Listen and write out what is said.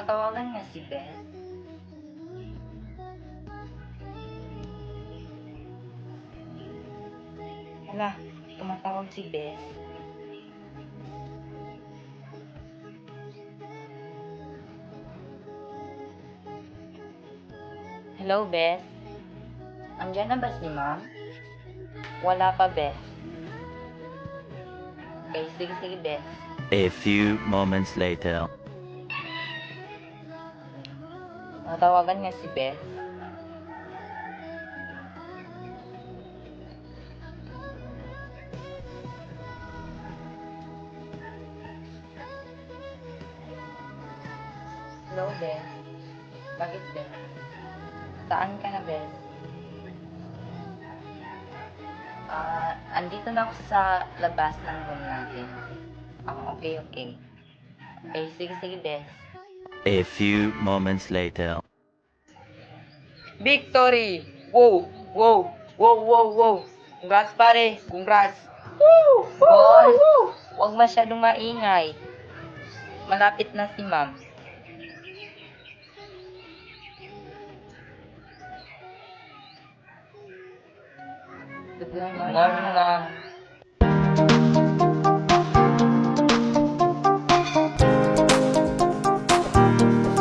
Natawagan nga si Beth. Hala, tumatawag si Beth. Hello, Beth? Andiyan na ba si Ma'am? Wala pa, Beth. Okay, sige, Beth. A few moments later. Natawagan nga si Beth. Hello, Beth. Bakit, Beth? Saan ka na, Beth? Andito na ako sa labas ng room natin. Okay. Okay, sige, Beth. A few moments later. Victory! Wow! Congrats, pare! Congrats! Woo! Boss, huwag masyadong maingay. Malapit na si Ma'am. Good morning, Ma'am.